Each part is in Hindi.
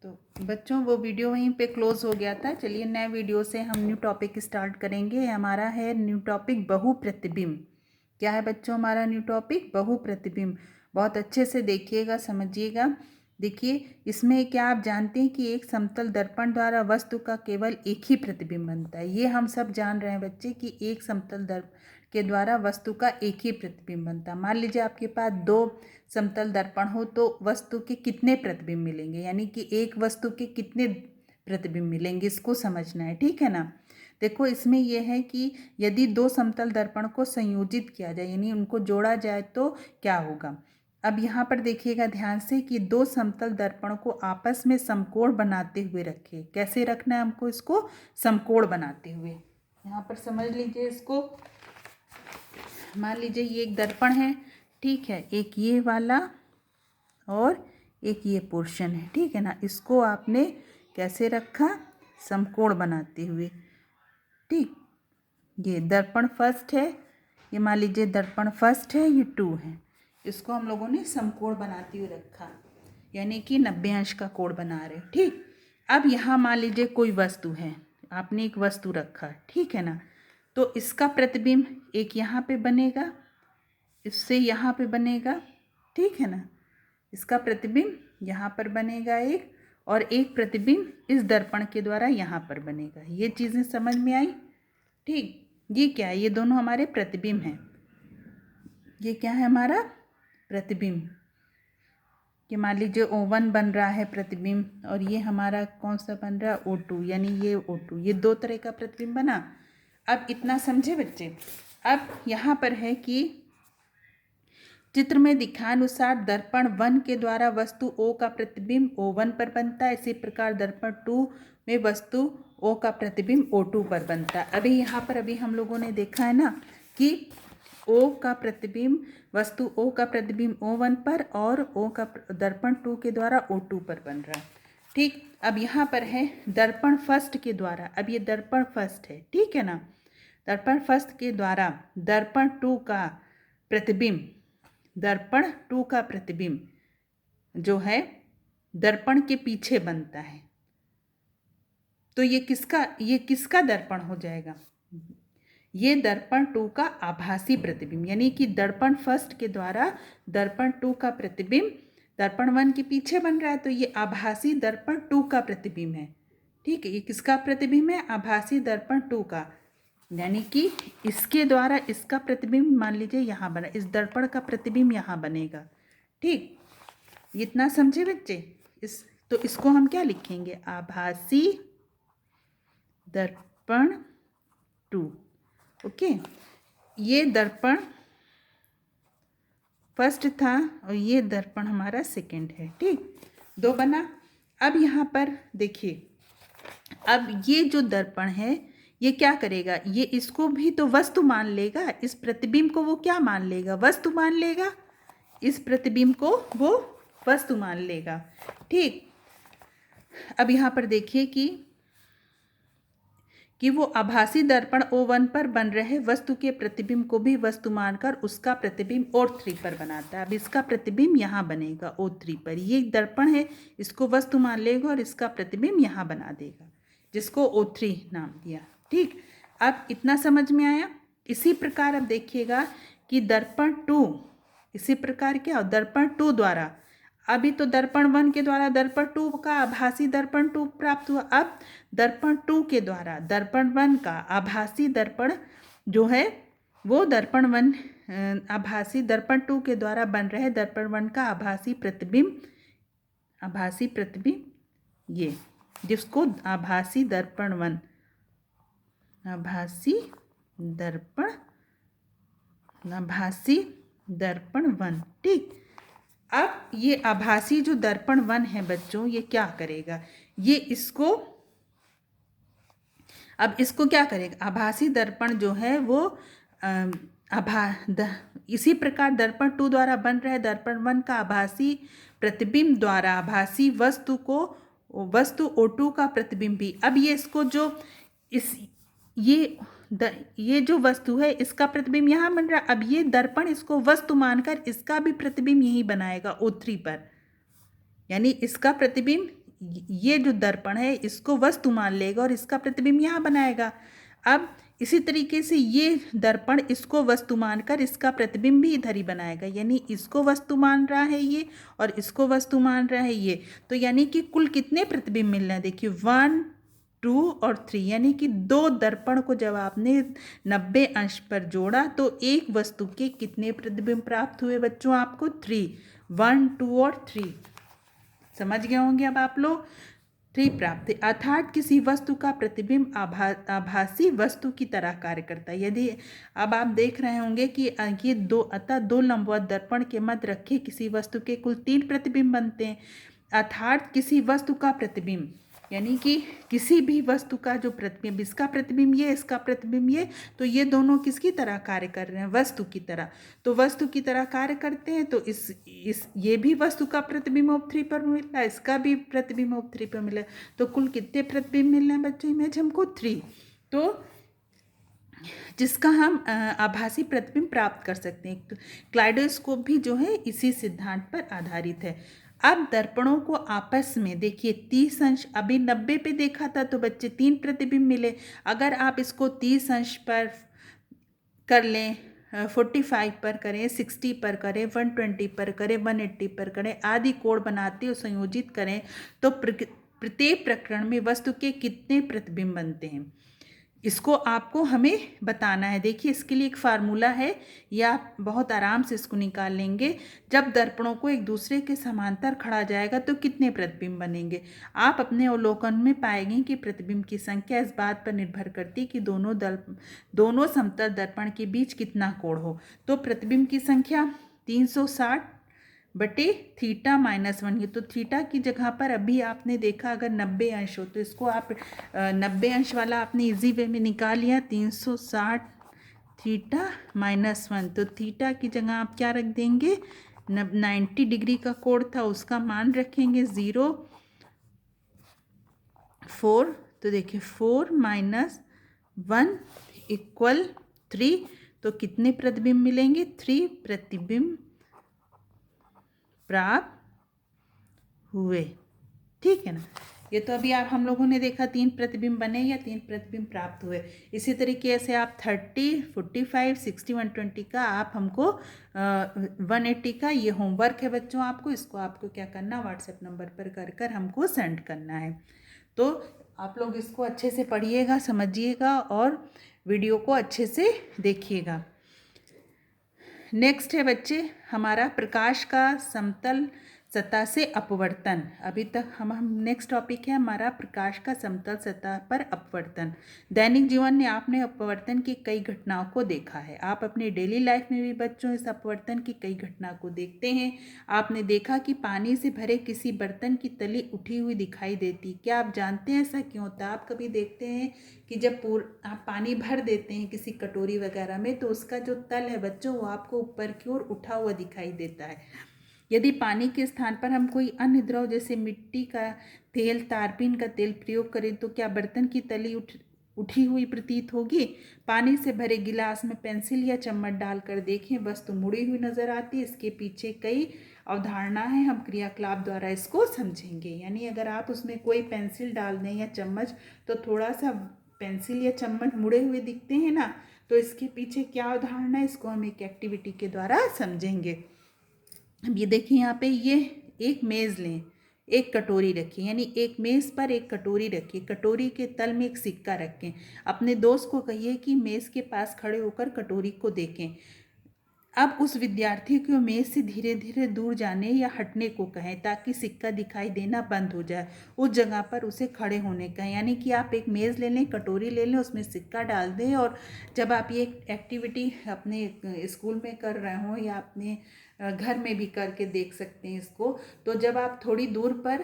तो बच्चों वो वीडियो वहीं पे क्लोज हो गया था। चलिए नए वीडियो से हम न्यू टॉपिक स्टार्ट करेंगे। हमारा है न्यू टॉपिक बहुप्रतिबिंब। क्या है बच्चों हमारा न्यू टॉपिक? बहुप्रतिबिंब। बहुत अच्छे से देखिएगा, समझिएगा। देखिए इसमें क्या आप जानते हैं कि एक समतल दर्पण द्वारा वस्तु का केवल एक ही प्रतिबिंब बनता है। ये हम सब जान रहे हैं बच्चे कि एक समतल दर्पण के द्वारा वस्तु का एक ही प्रतिबिंब बनता है। मान लीजिए आपके पास दो समतल दर्पण हो तो वस्तु के कितने प्रतिबिंब मिलेंगे, यानी कि एक वस्तु के कितने प्रतिबिंब मिलेंगे, इसको समझना है। ठीक है ना। देखो इसमें यह है कि यदि दो समतल दर्पण को संयोजित किया जाए यानी उनको जोड़ा जाए तो क्या होगा। अब यहाँ पर देखिएगा ध्यान से कि दो समतल दर्पण को आपस में समकोण बनाते हुए रखें। कैसे रखना है हमको इसको? समकोण बनाते हुए। यहाँ पर समझ लीजिए इसको। मान लीजिए ये एक दर्पण है, ठीक है, एक ये वाला और एक ये पोर्शन है, ठीक है ना। इसको आपने कैसे रखा? समकोण बनाते हुए। ठीक, ये दर्पण फर्स्ट है, ये मान लीजिए दर्पण फर्स्ट है, ये 2 है। इसको हम लोगों ने समकोण बनाते हुए रखा, यानी कि 90 अंश का कोण बना रहे। ठीक, अब यहाँ मान लीजिए कोई वस्तु है, आपने एक वस्तु रखा, ठीक है ना। तो इसका प्रतिबिंब एक यहाँ पे बनेगा, इससे यहाँ पे बनेगा, ठीक है ना। इसका प्रतिबिंब यहाँ पर बनेगा एक, और एक प्रतिबिंब इस दर्पण के द्वारा यहाँ पर बनेगा। ये चीज़ें समझ में आई? ठीक, ये क्या है? ये दोनों हमारे प्रतिबिंब हैं। ये क्या है? हमारा प्रतिबिंब। कि मान लीजिए O1 बन रहा है प्रतिबिंब, और ये हमारा कौन सा बन रहा है? O2, यानी ये O2। ये दो तरह का प्रतिबिंब बना। अब इतना समझे बच्चे। अब यहाँ पर है कि चित्र में दिखानुसार दर्पण 1 के द्वारा वस्तु O का प्रतिबिंब O1 पर बनता है। इसी प्रकार दर्पण 2 में वस्तु O का प्रतिबिंब O2 पर बनता है। अभी यहाँ पर अभी हम लोगों ने देखा है ना कि O का प्रतिबिंब वस्तु O का प्रतिबिंब O1 पर और O का दर्पण 2 के द्वारा O2 पर बन रहा है। ठीक, अब यहाँ पर है दर्पण फर्स्ट के द्वारा। अब ये दर्पण फर्स्ट है, ठीक है ना। दर्पण फर्स्ट के द्वारा दर्पण 2 का प्रतिबिंब, दर्पण 2 का प्रतिबिंब जो है दर्पण के पीछे बनता है। तो ये किसका दर्पण हो जाएगा? ये दर्पण 2 का आभासी प्रतिबिंब, यानी कि दर्पण फर्स्ट के द्वारा दर्पण 2 का प्रतिबिंब दर्पण 1 के पीछे बन रहा है, तो ये आभासी दर्पण 2 का प्रतिबिंब है। ठीक है, ये किसका प्रतिबिंब है? आभासी दर्पण 2 का, यानी कि इसके द्वारा इसका प्रतिबिंब मान लीजिए यहाँ बना, इस दर्पण का प्रतिबिंब यहाँ बनेगा। ठीक, इतना समझे बच्चे? तो इसको हम क्या लिखेंगे? आभासी दर्पण 2। ओके, ये दर्पण फर्स्ट था और ये दर्पण हमारा सेकंड है। ठीक, दो बना। अब यहाँ पर देखिए, अब ये जो दर्पण है ये क्या करेगा? ये इसको भी तो वस्तु मान लेगा। इस प्रतिबिंब को वो क्या मान लेगा? वस्तु मान लेगा। इस प्रतिबिंब को वो वस्तु मान लेगा। ठीक, अब यहाँ पर देखिए कि वो आभासी दर्पण O1 पर बन रहे वस्तु के प्रतिबिंब को भी वस्तु मानकर उसका प्रतिबिंब O3 पर बनाता है। अब इसका प्रतिबिंब यहाँ बनेगा O3 पर। ये दर्पण है, इसको वस्तु मान लेगा और इसका प्रतिबिंब यहाँ बना देगा, जिसको O3 नाम दिया। ठीक, अब इतना समझ में आया। इसी प्रकार अब देखिएगा कि दर्पण 2, इसी प्रकार क्या दर्पण 2 द्वारा, अभी तो दर्पण 1 के द्वारा दर्पण 2 का आभासी दर्पण 2 प्राप्त हुआ। अब दर्पण 2 के द्वारा दर्पण 1 का आभासी दर्पण जो है वो दर्पण 1 आभासी दर्पण 2 के द्वारा बन रहे दर्पण 1 का आभासी प्रतिबिंब ये, जिसको आभासी दर्पण 1 1। ठीक, अब ये आभासी जो दर्पण 1 है बच्चों, ये क्या करेगा? ये इसको क्या करेगा? आभासी दर्पण जो है वो इसी प्रकार दर्पण 2 द्वारा बन रहे दर्पण 1 का आभासी प्रतिबिंब द्वारा आभासी वस्तु O2 का प्रतिबिंब भी। अब ये इसको जो ये जो वस्तु है इसका प्रतिबिंब यहाँ बन रहा। अब ये दर्पण इसको वस्तु मानकर इसका भी प्रतिबिंब यही बनाएगा O3 पर, यानी इसका प्रतिबिंब ये जो दर्पण है इसको वस्तु मान लेगा और इसका प्रतिबिंब यहाँ बनाएगा। अब इसी तरीके से ये दर्पण इसको वस्तु मानकर इसका प्रतिबिंब भी इधर ही बनाएगा, यानी इसको वस्तु मान रहा है ये और इसको वस्तु मान रहा है ये। तो यानी कि कुल कितने प्रतिबिंब मिल रहे हैं, देखिए 1, 2 और 3, यानी कि 2 दर्पण को जब आपने 90 अंश पर जोड़ा तो एक वस्तु के कितने प्रतिबिंब प्राप्त हुए बच्चों आपको? 3, 1, 2 और 3। समझ गए होंगे अब आप लोग। 3 प्राप्त है, अर्थात किसी वस्तु का प्रतिबिंब आभासी वस्तु की तरह कार्य करता है। यदि अब आप देख रहे होंगे कि ये दो लंबवत दर्पण के मध्य रखे किसी वस्तु के कुल 3 प्रतिबिंब बनते हैं। अर्थात किसी वस्तु का प्रतिबिंब, यानी कि किसी भी वस्तु का जो प्रतिबिंब, इसका प्रतिबिंब ये, इसका प्रतिबिंब ये, तो ये दोनों किसकी तरह कार्य कर रहे हैं? वस्तु की तरह। तो वस्तु की तरह कार्य करते हैं तो इस ये भी वस्तु का प्रतिबिंब ऑफ 3 पर मिला, इसका भी प्रतिबिंब ऑफ 3 पर मिला। तो कुल कितने प्रतिबिंब मिल रहे हैं बच्चों इमेज हमको? 3। तो जिसका हम आभासी प्रतिबिंब प्राप्त कर सकते हैं। क्लाइडोस्कोप भी जो है इसी सिद्धांत पर आधारित है। अब दर्पणों को आपस में देखिए 30 अंश, अभी 90 पे देखा था तो बच्चे 3 प्रतिबिंब मिले। अगर आप इसको 30 अंश पर कर लें, 45 पर करें, 60 पर करें, 120 पर करें, 180 पर करें, आदि कोण बनाते और संयोजित करें तो प्रत्येक प्रकरण में वस्तु के कितने प्रतिबिंब बनते हैं, इसको आपको हमें बताना है। देखिए इसके लिए एक फार्मूला है, या आप बहुत आराम से इसको निकाल लेंगे। जब दर्पणों को एक दूसरे के समांतर खड़ा जाएगा तो कितने प्रतिबिंब बनेंगे? आप अपने अवलोकन में पाएंगे कि प्रतिबिंब की संख्या इस बात पर निर्भर करती है कि दोनों समतल दर्पण के बीच कितना कोण हो। तो प्रतिबिंब की संख्या 360 बटे थीटा माइनस 1। ये तो थीटा की जगह पर अभी आपने देखा अगर 90 अंश हो तो इसको आप 90 अंश वाला आपने इजी वे में निकाल लिया, 360 थीटा माइनस 1। तो थीटा की जगह आप क्या रख देंगे? 90 डिग्री का कोण था उसका मान रखेंगे 0.4। तो देखिए 4 माइनस 1 इक्वल 3। तो कितने प्रतिबिंब मिलेंगे? 3 प्रतिबिंब प्राप्त हुए। ठीक है ना। ये तो अभी आप हम लोगों ने देखा 3 प्रतिबिंब बने या 3 प्रतिबिंब प्राप्त हुए। इसी तरीके से आप 30, 45, 60, 120 का आप हमको 180 का ये होमवर्क है बच्चों आपको। इसको आपको क्या करना, व्हाट्सएप नंबर पर कर हमको सेंड करना है। तो आप लोग इसको अच्छे से पढ़िएगा, समझिएगा और वीडियो को अच्छे से देखिएगा। नेक्स्ट है बच्चे हमारा प्रकाश का समतल सतह से अपवर्तन। अभी तक हम नेक्स्ट टॉपिक है हमारा प्रकाश का समतल सतह पर अपवर्तन। दैनिक जीवन में आपने अपवर्तन की कई घटनाओं को देखा है। आप अपनी डेली लाइफ में भी बच्चों इस अपवर्तन की कई घटना को देखते हैं। आपने देखा कि पानी से भरे किसी बर्तन की तली उठी हुई दिखाई देती। क्या आप जानते हैं ऐसा क्यों होता है? आप कभी देखते हैं कि जब आप पानी भर देते हैं किसी कटोरी वगैरह में तो उसका जो तल है बच्चों वो आपको ऊपर की ओर उठा हुआ दिखाई देता है। यदि पानी के स्थान पर हम कोई अन्य द्रव जैसे मिट्टी का तेल, तारपीन का तेल प्रयोग करें तो क्या बर्तन की तली उठी हुई प्रतीत होगी? पानी से भरे गिलास में पेंसिल या चम्मच डालकर देखें, वस्तु मुड़ी हुई नजर आती है। इसके पीछे कई अवधारणा है, हम क्रियाकलाप द्वारा इसको समझेंगे। यानी अगर आप उसमें कोई पेंसिल डाल दें या चम्मच तो थोड़ा सा पेंसिल या चम्मच मुड़े हुए दिखते हैं ना, तो इसके पीछे क्या अवधारणा है, इसको हम एक एक्टिविटी के द्वारा समझेंगे। अब ये देखिए यहाँ पे ये एक मेज़ लें, एक कटोरी रखिए, यानी एक मेज़ पर एक कटोरी रखिए, कटोरी के तल में एक सिक्का रखें। अपने दोस्त को कहिए कि मेज़ के पास खड़े होकर कटोरी को देखें। अब उस विद्यार्थी को मेज़ से धीरे धीरे दूर जाने या हटने को कहें ताकि सिक्का दिखाई देना बंद हो जाए। उस जगह पर उसे खड़े होने कहें। यानी कि आप एक मेज़ ले लें, कटोरी ले लें, उसमें सिक्का डाल दें और जब आप ये एक्टिविटी अपने स्कूल में कर रहे हों या अपने घर में भी करके देख सकते हैं इसको, तो जब आप थोड़ी दूर पर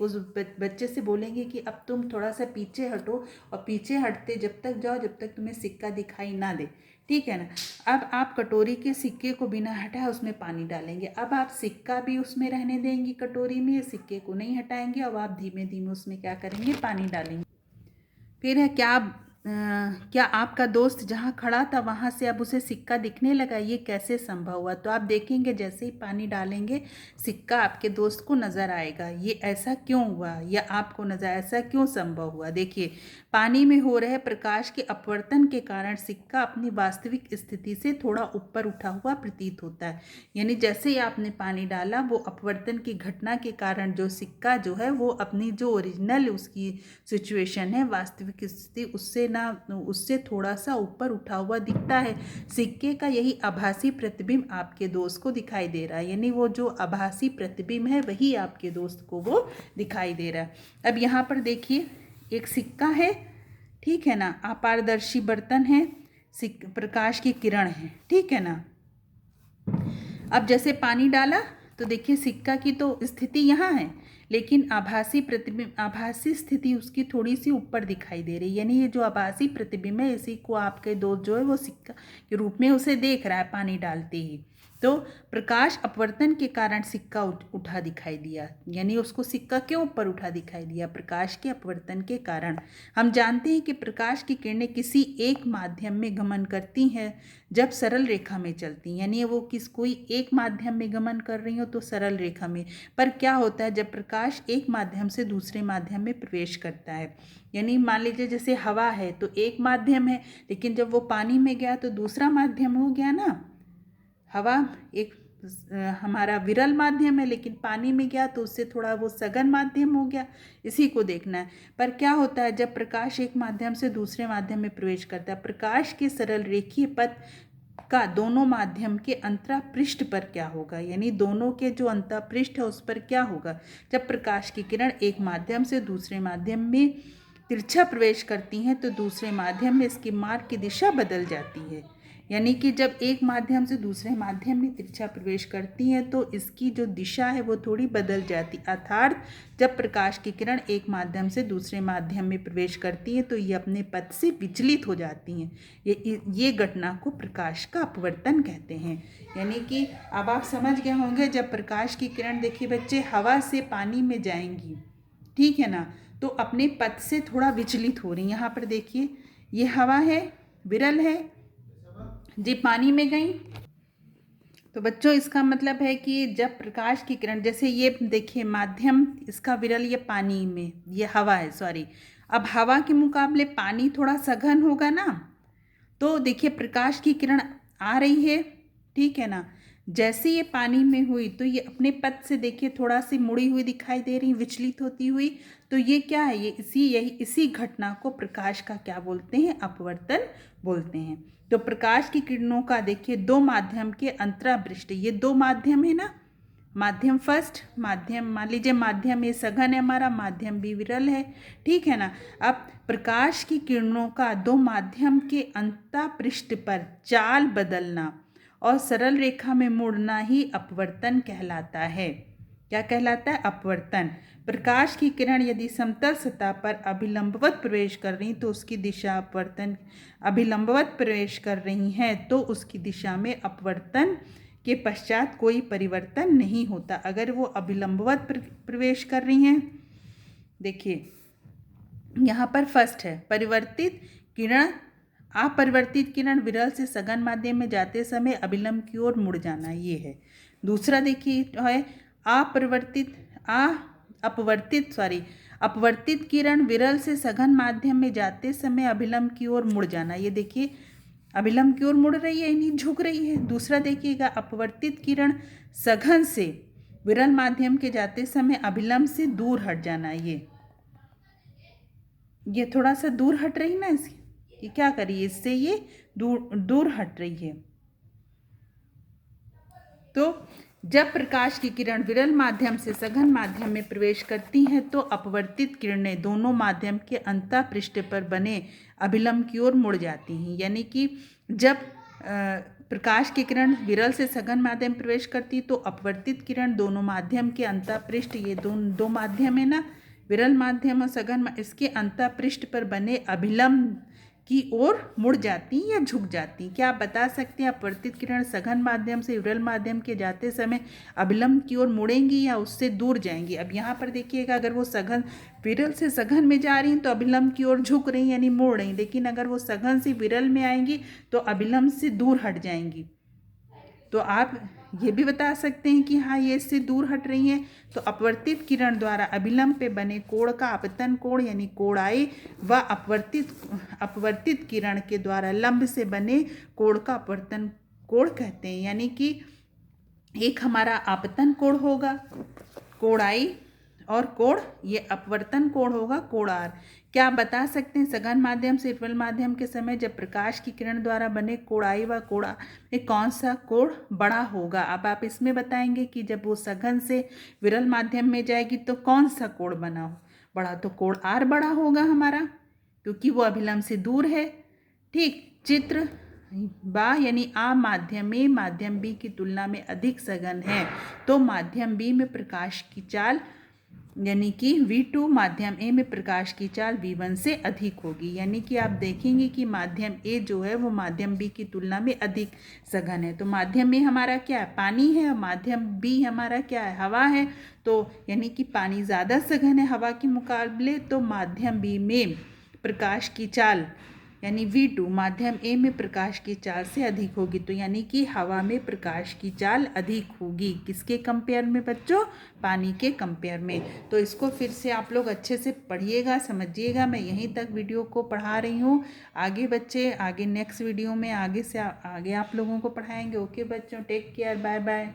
उस बच्चे से बोलेंगे कि अब तुम थोड़ा सा पीछे हटो और पीछे हटते जब तक जाओ जब तक तुम्हें सिक्का दिखाई ना दे। ठीक है ना। अब आप कटोरी के सिक्के को बिना हटाए उसमें पानी डालेंगे। अब आप सिक्का भी उसमें रहने देंगे कटोरी में, सिक्के को नहीं हटाएंगे। अब आप धीमे धीमे उसमें क्या करेंगे, पानी डालेंगे। फिर है क्या क्या आपका दोस्त जहाँ खड़ा था वहाँ से अब उसे सिक्का दिखने लगा? ये कैसे संभव हुआ? तो आप देखेंगे जैसे ही पानी डालेंगे सिक्का आपके दोस्त को नज़र आएगा। ये ऐसा क्यों हुआ या आपको नज़र ऐसा क्यों संभव हुआ? देखिए, पानी में हो रहे प्रकाश के अपवर्तन के कारण सिक्का अपनी वास्तविक स्थिति से थोड़ा ऊपर उठा हुआ प्रतीत होता है। यानी जैसे ही आपने पानी डाला वो अपवर्तन की घटना के कारण जो सिक्का जो है वो अपनी जो ओरिजिनल उसकी सिचुएशन है, वास्तविक स्थिति उससे थोड़ा सा ऊपर उठा हुआ दिखता है। सिक्के का यही आभासी प्रतिबिंब आपके दोस्त को दिखाई दे रहा है। यानी वो जो आभासी प्रतिबिंब है वही आपके दोस्त को वो दिखाई दे रहा है। अब यहाँ पर देखिए, एक सिक्का है, ठीक है ना, अपारदर्शी बर्तन है, प्रकाश की किरण है, ठीक है ना। अब जैसे पानी डाला तो देखिए सिक्का की तो स्थिति यहाँ है, लेकिन आभासी प्रतिबिंब, आभासी स्थिति उसकी थोड़ी सी ऊपर दिखाई दे रही है। यानी ये जो आभासी प्रतिबिंब है इसी को आपके दोस्त जो है वो सिक्का के रूप में उसे देख रहा है पानी डालते ही। तो प्रकाश अपवर्तन के कारण सिक्का उठा दिखाई दिया। यानी उसको सिक्का क्यों ऊपर उठा दिखाई दिया? प्रकाश के अपवर्तन के कारण। हम जानते हैं कि प्रकाश की किरणें किसी एक माध्यम में गमन करती हैं जब सरल रेखा में चलती हैं। यानी वो कोई एक माध्यम में गमन कर रही हो तो सरल रेखा में। पर क्या होता है जब प्रकाश एक माध्यम से दूसरे माध्यम में प्रवेश करता है? यानी मान लीजिए जैसे हवा है तो एक माध्यम है, लेकिन जब वो पानी में गया तो दूसरा माध्यम हो गया ना। हवा एक हमारा विरल माध्यम है, लेकिन पानी में गया तो उससे थोड़ा वो सघन माध्यम हो गया। इसी को देखना है। पर क्या होता है जब प्रकाश एक माध्यम से दूसरे माध्यम में प्रवेश करता है? प्रकाश के सरल रेखीय पथ का दोनों माध्यम के अंतरापृष्ठ पर क्या होगा? यानी दोनों के जो अंतरापृष्ठ है उस पर क्या होगा? जब प्रकाश की किरण एक माध्यम से दूसरे माध्यम में तिरछा प्रवेश करती हैं तो दूसरे माध्यम में इसके मार्ग की दिशा बदल जाती है। यानी कि जब एक माध्यम से दूसरे माध्यम में तिरछा प्रवेश करती हैं तो इसकी जो दिशा है वो थोड़ी बदल जाती। अर्थात जब प्रकाश की किरण एक माध्यम से दूसरे माध्यम में प्रवेश करती है तो ये अपने पथ से विचलित हो जाती हैं। ये घटना को प्रकाश का अपवर्तन कहते हैं। यानी कि अब आप समझ गए होंगे, जब प्रकाश की किरण, देखिए बच्चे, हवा से पानी में जाएंगी, ठीक है ना, तो अपने पथ से थोड़ा विचलित हो रही। यहाँ पर देखिए ये हवा है, विरल है जी, पानी में गई। तो बच्चों इसका मतलब है कि जब प्रकाश की किरण, जैसे ये देखिए माध्यम इसका विरल, ये पानी में, ये हवा है, सॉरी। अब हवा के मुकाबले पानी थोड़ा सघन होगा ना, तो देखिए प्रकाश की किरण आ रही है, ठीक है ना। जैसे ये पानी में हुई तो ये अपने पथ से देखिए थोड़ा सी मुड़ी हुई दिखाई दे रही, विचलित होती हुई। तो ये क्या है? ये इसी घटना को प्रकाश का क्या बोलते हैं? अपवर्तन बोलते हैं। तो प्रकाश की किरणों का देखिए दो माध्यम के अंतरापृष्ठ, ये दो माध्यम है ना, माध्यम फर्स्ट, माध्यम मान लीजिए माध्यम ये सघन है हमारा, माध्यम भी विरल है, ठीक है ना। अब प्रकाश की किरणों का दो माध्यम के अंतरापृष्ठ पर चाल बदलना और सरल रेखा में मुड़ना ही अपवर्तन कहलाता है। क्या कहलाता है? अपवर्तन। प्रकाश की किरण यदि समतल सतह पर अभिलंबवत प्रवेश कर रही तो उसकी दिशा अपवर्तन, अभिलंबवत प्रवेश कर रही हैं तो उसकी दिशा में अपवर्तन के पश्चात कोई परिवर्तन नहीं होता। अगर वो अभिलंबवत प्रवेश कर रही हैं, देखिए यहाँ पर फर्स्ट है परिवर्तित किरण, अपरिवर्तित किरण विरल से सघन माध्यम में जाते समय अभिलंब की ओर मुड़ जाना, ये है। दूसरा देखिए है अपवर्तित किरण विरल से सघन माध्यम में जाते समय अभिलंब की ओर मुड़ जाना। ये देखिए अभिलंब की ओर मुड़ रही है, यानी झुक रही है। दूसरा देखिएगा अपवर्तित किरण सघन से विरल माध्यम के जाते समय अभिलंब से दूर हट जाना। ये थोड़ा सा दूर हट रही ना, ये क्या करिए, इससे ये दूर हट रही है। तो जब प्रकाश की किरण विरल माध्यम से सघन माध्यम में प्रवेश करती हैं तो अपवर्तित किरणें दोनों माध्यम के अंतःपृष्ठ पर बने अभिलंब की ओर मुड़ जाती हैं। यानी कि जब प्रकाश की किरण विरल से सघन माध्यम में प्रवेश करती तो अपवर्तित किरण दोनों माध्यम के अंतःपृष्ठ, ये दो माध्यम है ना, विरल माध्यम और सघन, इसके अंतःपृष्ठ पर बने अभिलंब की ओर मुड़ जाती या झुक जाती। क्या आप बता सकते हैं अपवर्तित किरण सघन माध्यम से विरल माध्यम के जाते समय अभिलंब की ओर मुड़ेंगी या उससे दूर जाएंगी? अब यहाँ पर देखिएगा, अगर वो सघन विरल से सघन में जा रही हैं तो अभिलंब की ओर झुक रही यानी मुड़ रही, लेकिन अगर वो सघन से विरल में आएंगी तो अभिलंब से दूर हट जाएंगी। तो आप ये भी बता सकते हैं कि हाँ ये इससे दूर हट रही हैं। तो अपवर्तित किरण द्वारा अभिलंब पे बने कोण का आपतन कोण यानी कोणाई व अपवर्तित किरण के द्वारा लंब से बने कोण का अपवर्तन कोण कहते हैं। यानी कि एक हमारा आपतन कोण होगा कोणाई और कोण ये अपवर्तन कोण होगा कोणार। क्या आप बता सकते हैं सघन माध्यम से विरल माध्यम के समय जब प्रकाश की किरण द्वारा बने कोणाई व कोणा में कौन सा कोण बड़ा होगा? अब आप इसमें बताएंगे कि जब वो सघन से विरल माध्यम में जाएगी तो कौन सा कोण बना हो बड़ा? तो कोण आर बड़ा होगा हमारा, क्योंकि वो अभिलंब से दूर है। ठीक, चित्र बा यानी आ माध्यम ए माध्यम बी की तुलना में अधिक सघन है तो माध्यम बी में प्रकाश की चाल यानी कि V2 माध्यम ए में प्रकाश की चाल V1 से अधिक होगी। यानी कि आप देखेंगे कि माध्यम ए जो है वो माध्यम बी की तुलना में अधिक सघन है। तो माध्यम ए हमारा क्या है? पानी है, और माध्यम बी हमारा क्या है? हवा है। तो यानी कि पानी ज़्यादा सघन है हवा के मुकाबले, तो माध्यम बी में प्रकाश की चाल यानी V2 माध्यम ए में प्रकाश की चाल से अधिक होगी। तो यानी कि हवा में प्रकाश की चाल अधिक होगी। किसके कंपेयर में बच्चों? पानी के कंपेयर में। तो इसको फिर से आप लोग अच्छे से पढ़िएगा, समझिएगा। मैं यहीं तक वीडियो को पढ़ा रही हूँ। आगे बच्चे आगे नेक्स्ट वीडियो में आगे से आगे आप लोगों को पढ़ाएंगे। ओके बच्चों, टेक केयर, बाय बाय।